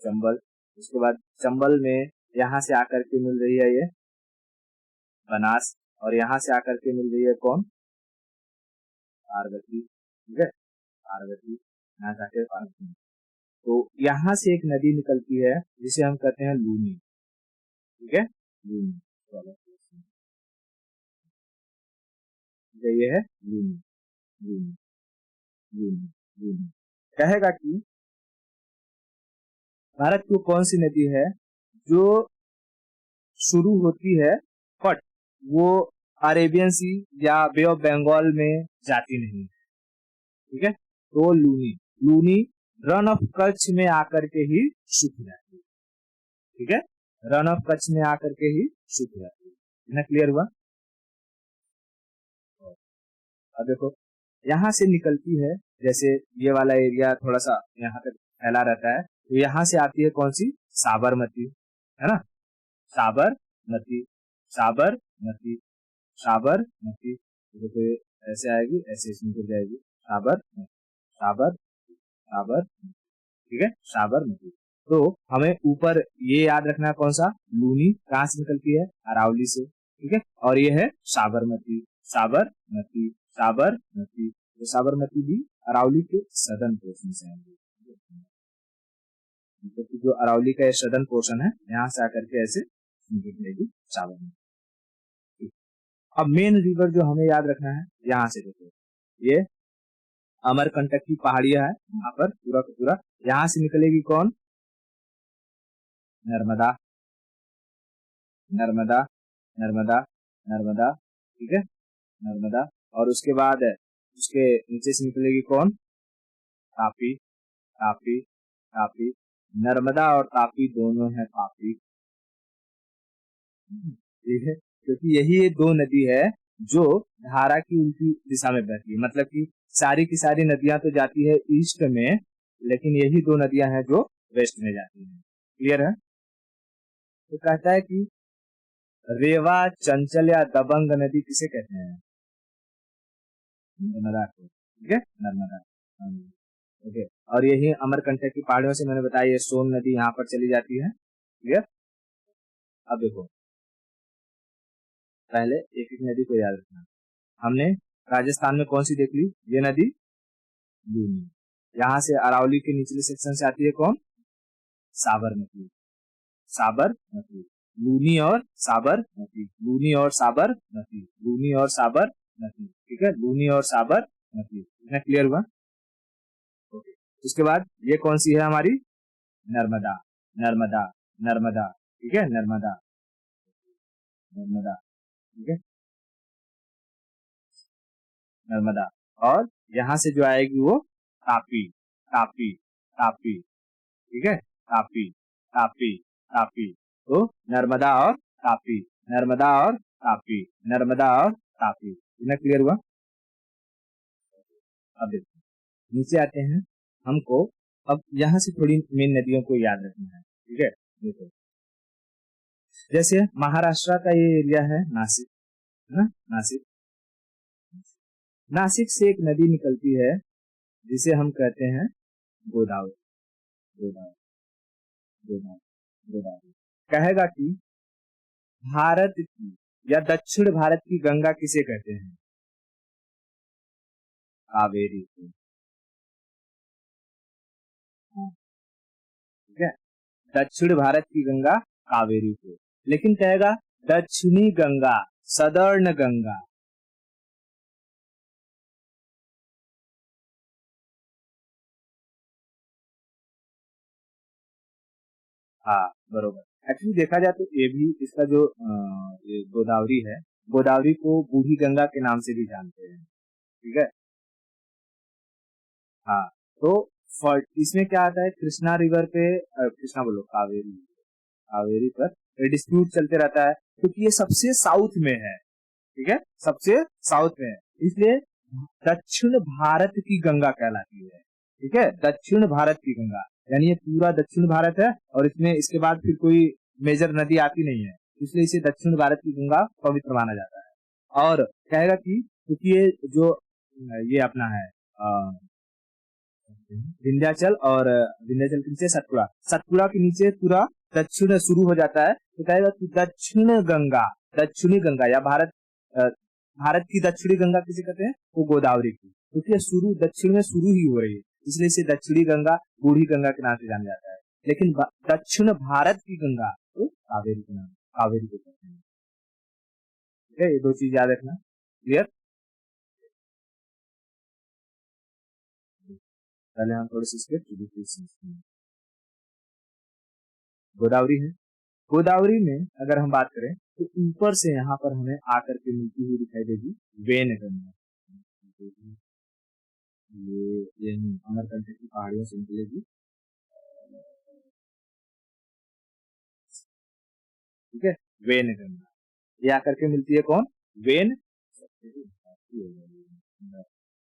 चंबल, उसके बाद चंबल में यहाँ से आकर के मिल रही है ये बनास, और यहाँ से आकर के मिल रही है कौन, पार्वती। ठीक है, पार्वती यहाँ जाके पार्वती। तो यहाँ से एक नदी निकलती है जिसे हम कहते हैं लूनी। ठीक है, लूनी, ये है लूनी। लूनी लूनी लूनी कहेगा कि भारत की कौन सी नदी है जो शुरू होती है बट वो अरेबियन सी या बे ऑफ बंगाल में जाती नहीं। ठीक है, तो लूनी, लूनी रन ऑफ कच्छ में आकर के ही सूख जाती है। ठीक है, रन ऑफ कच्छ में आकर के ही सूख जाती है। ना क्लियर हुआ। अब देखो यहाँ से निकलती है, जैसे ये वाला एरिया थोड़ा सा यहाँ तक फैला रहता है, तो यहाँ से आती है कौन सी, साबरमती, है ना, साबरमती, साबरमती, साबरमती। देखो ऐसे आएगी, ऐसे इसमें गिर जाएगी, साबर साबर साबर। ठीक है, साबरमती। तो हमें ऊपर ये याद रखना है कौन सा, लूनी कहाँ से निकलती है, अरावली से। ठीक है, और ये है साबरमती, साबरमती, साबरमती। तो साबरमती भी अरावली के सदर्न पोर्शन से आएंगे। तो जो अरावली का सदर्न पोर्शन है यहाँ से आकर के ऐसे निकलेगी साबरमती। अब मेन रिवर जो हमें याद रखना है, यहाँ से देखो ये अमरकंटक की पहाड़ियां है, यहाँ पर पूरा का पूरा, यहाँ से निकलेगी कौन, नर्मदा, नर्मदा, नर्मदा, नर्मदा। ठीक है, नर्मदा। और उसके बाद उसके नीचे से निकलेगी कौन, तापी, तापी, तापी। नर्मदा और तापी दोनों है तापी। ठीक है, क्योंकि यही ये दो नदी है जो धारा की उल्टी दिशा में बहती है, मतलब कि सारी की सारी नदियां तो जाती है ईस्ट में, लेकिन यही दो नदियां हैं जो वेस्ट में जाती हैं। क्लियर है। तो कहता है कि रेवा, चंचल या दबंग नदी किसे कहते हैं, नर्मदा को। ठीक है, नर्मदा। ओके, और यही अमरकंटक की पहाड़ियों से मैंने बताया ये सोन नदी यहाँ पर चली जाती है। क्लियर। अब देखो पहले एक एक नदी को याद रखना। हमने राजस्थान में कौन सी देख ली, ये नदी लूनी। यहाँ से अरावली के निचले सेक्शन से आती है कौन, साबरमती, साबरमती। लूनी और साबरमती, लूनी और साबरमती, लूनी और साबरमती। ठीक है, लूनी और साबरमती। इतना क्लियर हुआ। ओके, उसके बाद ये कौन सी है हमारी, नर्मदा, नर्मदा, नर्मदा। ठीक है, नर्मदा, नर्मदा। ठीक है, नर्मदा। और यहाँ से जो आएगी वो तापी, तापी, तापी। ठीक है, तापी, तापी, तापी। तो नर्मदा और तापी, नर्मदा और तापी, नर्मदा और तापी। इतना क्लियर हुआ। अब देखो नीचे आते हैं, हमको अब यहाँ से थोड़ी मेन नदियों को याद रखना है, ठीक है। देखो जैसे महाराष्ट्र का ये एरिया है नासिक, है ना, नासिक। नासिक से एक नदी निकलती है जिसे हम कहते हैं गोदावरी, गोदावरी, गोदावरी, गोदावरी। कहेगा कि भारत की या दक्षिण भारत की गंगा किसे कहते हैं? कावेरी को। हाँ, ठीक है, दक्षिण भारत की गंगा कावेरी को। लेकिन कहेगा दक्षिणी गंगा, सदर्न गंगा। हाँ बरोबर। एक्चुअली देखा जाए तो ये भी इसका जो ये गोदावरी है, गोदावरी को बूढ़ी गंगा के नाम से भी जानते हैं, ठीक है। हाँ तो इसमें क्या आता है, कृष्णा रिवर पे कृष्णा बोलो कावेरी, कावेरी पर डिस्प्यूट चलते रहता है क्योंकि ये सबसे साउथ में है, ठीक है, सबसे साउथ में है, इसलिए दक्षिण भारत की गंगा कहलाती है, ठीक है, दक्षिण भारत की गंगा। यानी ये पूरा दक्षिण भारत है और इसमें इसके बाद फिर कोई मेजर नदी आती नहीं है, इसलिए इसे दक्षिण भारत की गंगा पवित्र माना जाता है। और कहेगा कि क्योंकि ये जो ये अपना है विंध्याचल, और विंध्याचल के नीचे सतपुड़ा, सतपुड़ा के नीचे पूरा दक्षिण शुरू हो जाता है, तो कहेगा कि दक्षिण गंगा, दक्षिणी गंगा या भारत की दक्षिणी गंगा किसे कहते हैं? वो गोदावरी की, क्योंकि शुरू दक्षिण में शुरू ही हो रही है, इसलिए इसे दक्षिणी गंगा, बूढ़ी गंगा के नाम से जाना जाता है। लेकिन दक्षिण भारत की गंगा तो कावेरी के नाम, कावेरी को कहते हैं, ठीक है। ये दो चीज याद रखना, क्लियर। पहले हम थोड़े से इसके गोदावरी है। गोदावरी में अगर हम बात करें तो ऊपर से यहाँ पर हमें आकर के मिलती हुई दिखाई देगी वेन गंगा, ये अमरकंटक की पहाड़ियों से निकलेगी, ठीक है, वेन गंगा। ये आकर के मिलती है कौन? वेन,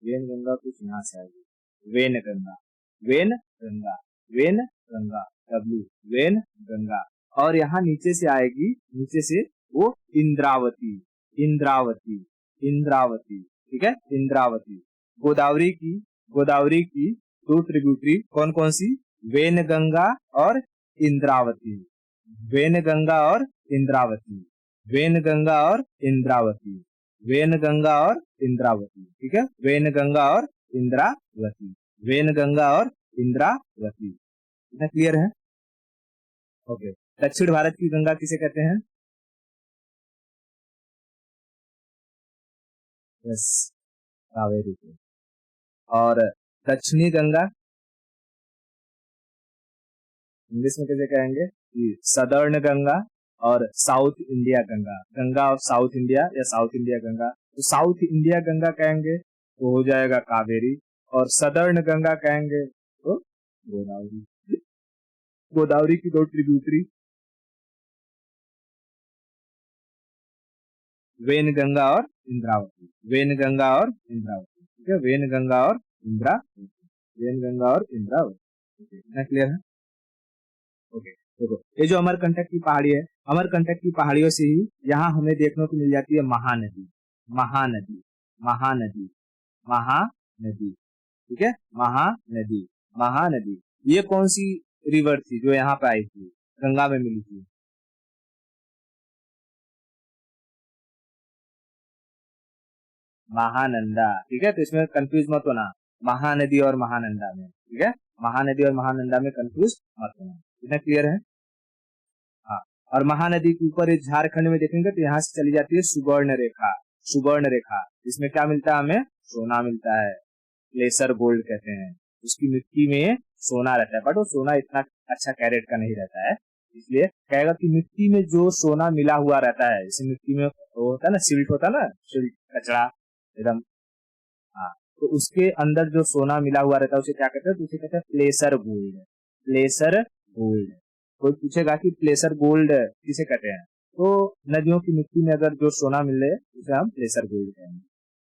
वेन गंगा कुछ यहाँ से आएगी, when Ganga, when Ganga, when Ganga, W, when Ganga. और यहाँ नीचे से आएगी, नीचे से वो इंद्रावती, इंद्रावती, इंद्रावती, ठीक है, इंद्रावती। गोदावरी की दो ट्रिब्यूटरी कौन कौन सी? वेन गंगा और इंद्रावती, वेन गंगा और इंद्रावती, वेन गंगा और इंद्रावती, वेन गंगा और इंद्रावती, ठीक है, वेन गंगा और इंद्रावती, वेन गंगा और इंद्रावती। इतना क्लियर है? ओके। दक्षिण भारत की गंगा किसे कहते हैं? यस, कावेरी को। और दक्षिणी गंगा इंग्लिश में कैसे कहेंगे? सदर्न गंगा और south India Ganga, Ganga of south India या साउथ इंडिया गंगा। तो साउथ इंडिया गंगा कहेंगे तो हो जाएगा कावेरी, और सदर्न गंगा कहेंगे तो गोदावरी। गोदावरी की दो ट्रिब्यूटरी वेन गंगा और इंद्रावती, वेन गंगा और इंद्रावती, ठीक है, वेन गंगा और इंद्रावती, वेन गंगा और इंद्रावती। इतना क्लियर है? ओके। देखो ये जो अमरकंटक की पहाड़ी है, अमरकंटक की पहाड़ियों से ही यहाँ हमें देखने को मिल जाती है महानदी, महानदी, महानदी, महानदी, ठीक है, महानदी, महानदी। ये कौन सी रिवर थी जो यहाँ पे आई थी, गंगा में मिली थी? महानंदा, ठीक है, तो इसमें कंफ्यूज मत होना महानदी और महानंदा में, ठीक है, महानदी और महानंदा में कंफ्यूज मत होना। इतना क्लियर है? हाँ। और महानदी के ऊपर झारखंड में देखेंगे तो यहाँ से चली जाती है सुवर्ण रेखा, सुवर्ण रेखा। इसमें क्या मिलता है हमें? सोना मिलता है, प्लेसर गोल्ड कहते हैं। उसकी मिट्टी में सोना रहता है, बट वो सोना इतना अच्छा कैरेट का नहीं रहता है, इसलिए कहेगा कि मिट्टी में जो सोना मिला हुआ रहता है, जैसे मिट्टी में वो होता है ना, सिल्ट होता है ना, सिल्ट कचरा एकदम, हाँ, तो उसके अंदर जो सोना मिला हुआ रहता है उसे क्या कहते हैं? तो उसे कहते हैं प्लेसर गोल्ड, प्लेसर गोल्ड। कोई पूछेगा कि प्लेसर गोल्ड किसे कहते हैं, तो नदियों की मिट्टी में अगर जो सोना मिले उसे हम प्रेशर गोल्ड कहेंगे।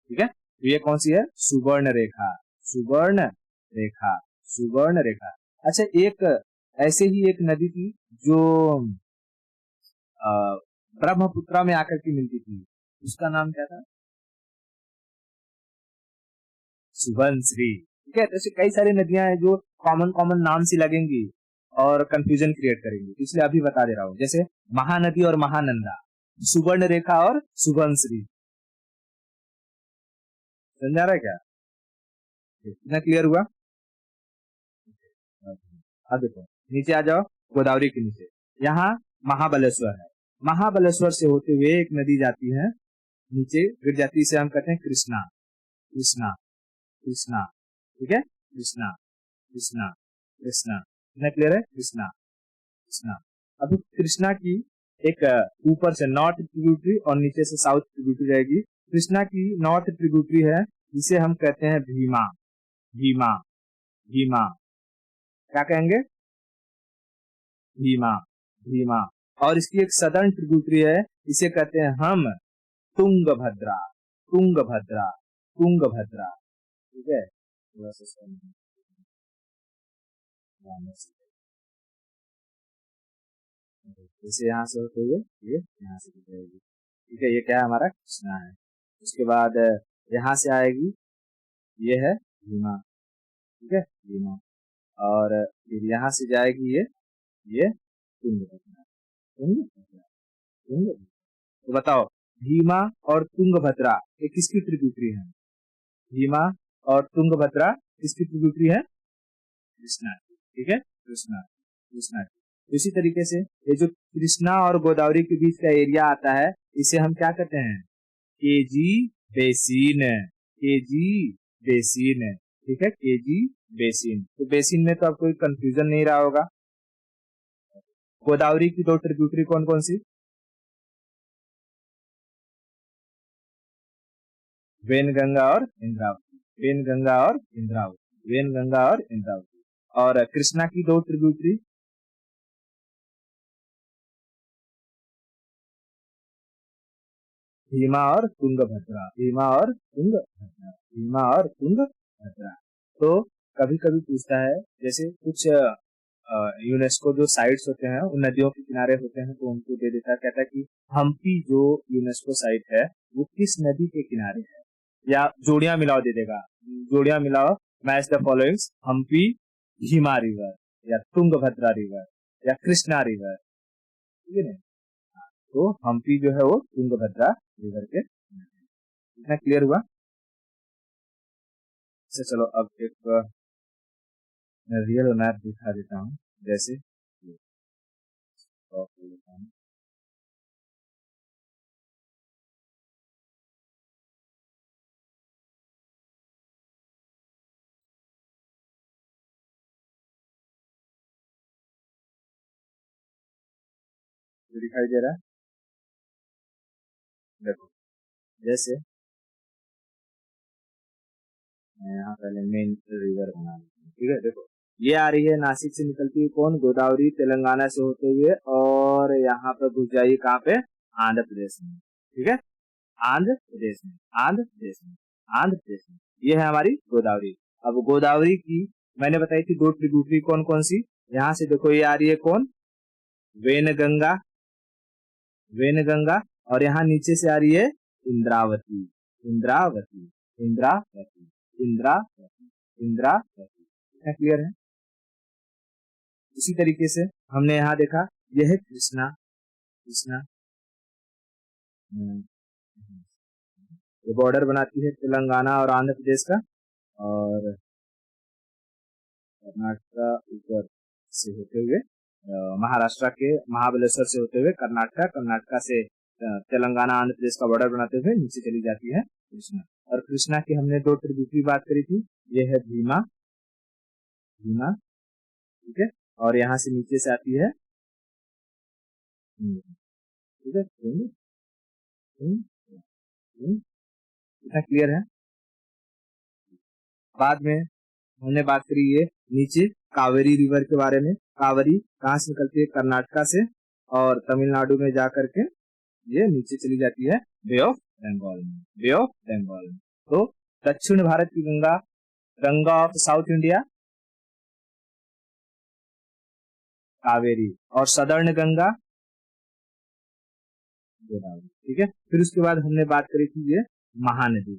ठीक है, तो ये कौन सी है? सुवर्ण रेखा, सुवर्ण रेखा, सुवर्ण रेखा। अच्छा, एक ऐसे ही एक नदी थी जो ब्रह्मपुत्रा में आकर के मिलती थी, उसका नाम क्या था? सुबनश्री। ठीक है, तो ऐसे कई सारी नदियां हैं जो कॉमन कॉमन नाम से लगेंगी और कंफ्यूजन क्रिएट करेंगी, इसलिए अभी बता दे रहा हूँ। जैसे महानदी और महानंदा, सुवर्ण रेखा और सुबनश्री। समझा रहा है क्या? इतना क्लियर हुआ? अब देखो नीचे आ जाओ, गोदावरी के नीचे यहाँ महाबलेश्वर है। महाबलेश्वर से होते हुए एक नदी जाती है, नीचे गिर जाती है, इसे हम कहते हैं कृष्णा। कृष्णा, कृष्णा। ठीक है, कृष्णा, कृष्णा, कृष्णा। कितना क्लियर है? कृष्णा, कृष्णा। अभी कृष्णा की एक ऊपर से नॉर्थ ट्रिब्यूटरी और नीचे से साउथ ट्रिब्यूटरी रहेगी। कृष्णा की नॉर्थ ट्रिब्यूटरी है जिसे हम कहते हैं भीमा। भीमा, भीमा। क्या कहेंगे? भीमा, भीमा। और इसकी एक सदर्न ट्रिब्यूटरी है, इसे कहते हैं हम तुंगभद्रा। तुंगभद्रा, तुंगभद्रा। ठीक है, थोड़ा सा जैसे यहाँ से होते हुए ये यहाँ से जाएगी। ठीक है, ये क्या है? हमारा कृष्णा है। उसके बाद यहाँ से आएगी, ये है भीमा। ठीक है, भीमा। और फिर यहाँ से जाएगी ये तुंगभद्रा। तुंगभद्रा, तुंगभद्रा। तो बताओ, भीमा और तुंगभद्रा ये किसकी ट्रिब्यूटरी है? भीमा और तुंगभद्रा किसकी ट्रिब्यूटरी है? कृष्णा। ठीक है, कृष्णा, कृष्णा। इसी तरीके से ये जो कृष्णा और गोदावरी के बीच का एरिया आता है, इसे हम क्या कहते हैं? KG basin. KG basin. ठीक है, केजी बेसिन। तो बेसिन में तो अब कोई कंफ्यूजन नहीं रहा होगा। गोदावरी की दो ट्रिब्यूटरी कौन कौन सी? वेनगंगा और इंद्रावती। वेनगंगा और इंद्रावती, वेनगंगा और इंद्रावती। और कृष्णा की दो ट्रिब्यूटरी? भीमा और तुंगभद्रा, भीमा और तुंगभद्रा, भीमा और तुंगभद्रा। तो कभी कभी पूछता है, जैसे कुछ यूनेस्को जो साइट्स होते हैं उन नदियों के किनारे होते हैं, तो उनको दे देता है, कहता है कि हम्पी जो यूनेस्को साइट है वो किस नदी के किनारे है, या जोड़ियां मिलाओ दे देगा। जोड़ियां मिलाओ, match the followings, Hampi Bhima river, या तुंगभद्रा रिवर, या कृष्णा रिवर। ठीक है ना? तो हम्पी जो है वो तुंगभद्रा रिवर के इतना क्लियर हुआ। अच्छा चलो, अब एक रियल मैप दिखा देता हूँ। जैसे दिखाई दे रहा है, देखो जैसे मैं यहाँ पहले मेन रिवर बना लेता हूँ। ठीक है, देखो ये आ रही है नासिक से निकलती हुई, कौन? गोदावरी, तेलंगाना से होते हुए, और यहाँ पे घुस जाइए कहाँ पे? आंध्र प्रदेश में। ठीक है, आंध्र प्रदेश में, आंध्र प्रदेश में, आंध्र प्रदेश में। ये है हमारी गोदावरी। अब गोदावरी की मैंने बताई थी दो ट्रिब्यूटरी कौन कौन सी। यहाँ से देखो ये आ रही है कौन? वेनगंगा, वेनगंगा। और यहाँ नीचे से आ रही है इंद्रावती, इंद्रावती, इंद्रावती, इंद्रावती, इंद्रावती। क्या क्लियर है? उसी तरीके से हमने यहाँ देखा, यह है कृष्णा। कृष्णा ये बॉर्डर बनाती है तेलंगाना और आंध्र प्रदेश का, और कर्नाटका ऊपर से होते हुए महाराष्ट्र के महाबलेश्वर से होते हुए कर्नाटका, कर्नाटका से तेलंगाना आंध्र प्रदेश का बॉर्डर बनाते हुए नीचे चली जाती है कृष्णा। और कृष्णा की हमने दो ट्रिब्यूटरी बात करी थी, ये है भीमा, भीमा। ठीक है, और यहाँ से नीचे से आती है, ठीक है, इतना क्लियर है। बाद में हमने बात करी ये नीचे कावेरी रिवर के बारे में। कावेरी कहाँ से निकलती है? कर्नाटका से, और तमिलनाडु में जा करके ये नीचे चली जाती है बे ऑफ बंगाल में, बे ऑफ बंगाल में। तो दक्षिण भारत की Ganga, Ganga of south India Kaveri, और सदर्न गंगा गोदावरी। ठीक है, फिर उसके बाद हमने बात करी थी ये महानदी,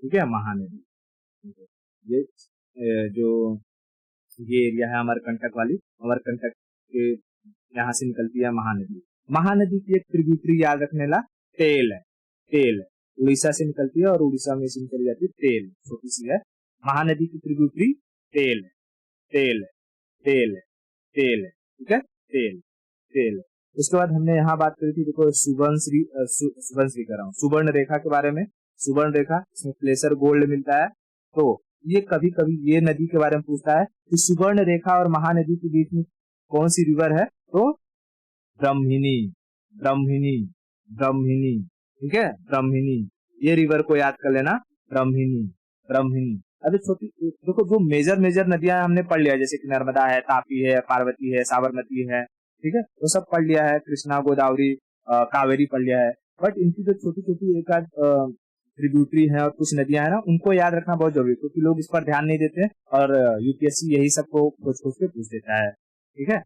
ठीक है, महानदी। ये जो ये एरिया है अमरकंटक वाली, अमरकंटक के यहाँ से निकलती है महानदी। महानदी की एक ट्रिब्यूटरी याद रखने ला तेल है, तेल उड़ीसा से निकलती है और उड़ीसा में से निकल जाती है तेल, छोटी सी है। महानदी की ट्रिब्यूटरी तेल, तेल, तेल, तेल, ठीक है, तेल, तेल। उसके बाद हमने यहाँ बात करी थी, देखो सुबर्णश्री कर रहा हूँ, सुवर्ण रेखा के बारे में। सुवर्ण रेखा, इसमें प्लेसर गोल्ड मिलता है। तो ये कभी कभी ये नदी के बारे में पूछता है कि सुवर्ण रेखा और महानदी के बीच में कौन सी रिवर है, तो ब्रह्मिणी, ब्रह्मिणी, ब्रह्मिणी, ठीक है, ब्रह्मिणी। ये रिवर को याद कर लेना, ब्रह्मिणी, ब्रह्मिणी। अभी छोटी देखो, जो मेजर मेजर नदियां हमने पढ़ लिया, जैसे कि नर्मदा है, तापी है, पार्वती है, साबरमती है, ठीक है, वो सब पढ़ लिया है। कृष्णा, गोदावरी, कावेरी पढ़ लिया है। बट इनकी जो छोटी छोटी एक आध ट्रिब्यूटरी है और कुछ नदियां है ना, उनको याद रखना बहुत जरूरी है, क्योंकि लोग इस पर ध्यान नहीं देते और यूपीएससी यही सबको खोज खोज के पूछ देता है। ठीक है,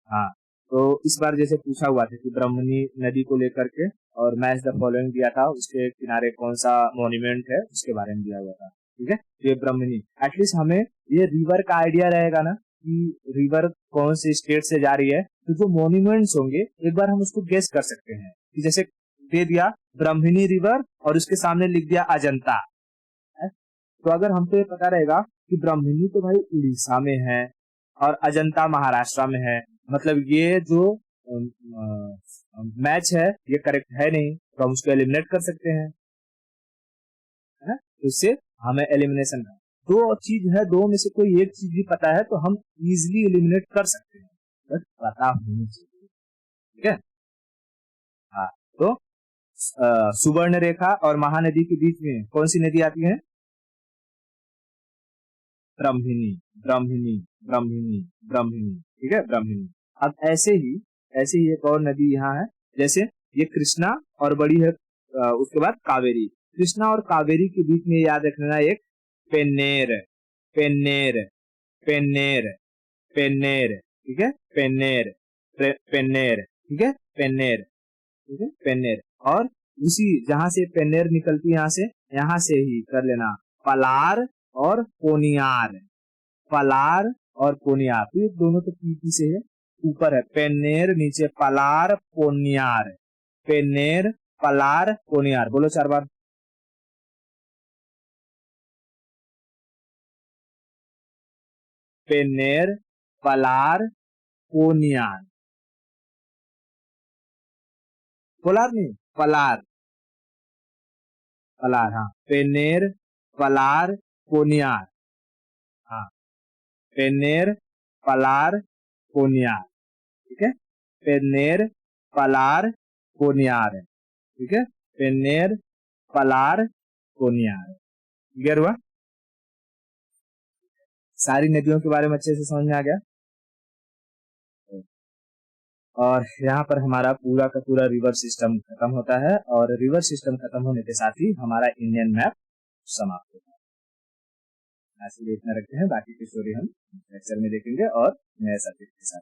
हाँ। तो इस बार जैसे पूछा हुआ था कि ब्रह्मणी नदी को लेकर के, और मैच द फॉलोइंग दिया था, उसके किनारे कौन सा मॉन्यूमेंट है उसके बारे में दिया हुआ था। ठीक है, ये ब्रह्मणी, एटलीस्ट हमें ये रिवर का आइडिया रहेगा ना कि रिवर कौन से स्टेट से जा रही है, तो जो मॉन्यूमेंट्स होंगे एक बार हम उसको गेस कर सकते हैं। कि जैसे दे दिया ब्रह्मणी रिवर और उसके सामने लिख दिया अजंता है? तो अगर हमको ये पता रहेगा कि ब्रह्मणी तो भाई उड़ीसा में है और अजंता महाराष्ट्र में है, मतलब ये जो मैच है ये करेक्ट है नहीं, तो हम उसको एलिमिनेट कर सकते हैं, है ना? तो इससे हमें एलिमिनेशन, दो चीज है, दो में से कोई एक चीज भी पता है तो हम इजिली एलिमिनेट कर सकते हैं, बट पता होनी चाहिए। ठीक है, हाँ। तो सुवर्ण रेखा और महानदी के बीच में कौन सी नदी आती है? ब्रह्मिणी, ब्रह्मिणी, ब्रह्मिणी, ब्रह्मिणी, ठीक है, ब्रह्मिणी। अब ऐसे ही एक और नदी यहाँ है, जैसे ये कृष्णा और बड़ी है, उसके बाद कावेरी। कृष्णा और कावेरी के बीच में याद रखना एक पेन्नेर, पेन्नेर, पेन्नेर, पेन्नेर, ठीक है, पेन्नेर, पेन्नेर, ठीक है, पेन्नेर, ठीक है, पेन्नेर। और उसी जहां से पेन्नेर निकलती है, यहाँ से ही कर लेना पलार और पोनियार, पलार और पोनियार। तो ये दोनों तो पीपी से है, ऊपर है पेन्नेर, नीचे पलार पोनियार, पेन्नेर पलार पोनियार। बोलो 4 बार। पेन्नेर पलार पोनियार, पोलार नहीं, पलार, पलार, हाँ, पेन्नेर पलार पोनियार, हाँ, पेन्नेर पलार पोनियार, ठीक है, पेन्नेर पलार पोनियार है, ठीक है, पेन्नेर पलार पोनियार। क्लियर हुआ? सारी नदियों के बारे में अच्छे से समझ में आ गया। और यहाँ पर हमारा पूरा का पूरा रिवर सिस्टम खत्म होता है, और रिवर सिस्टम खत्म होने के साथ ही हमारा इंडियन मैप समाप्त होता है। ऐसे इतना रखते हैं, बाकी की स्टोरी हम लेक्चर में देखेंगे और नए सब्जेक्ट के साथ।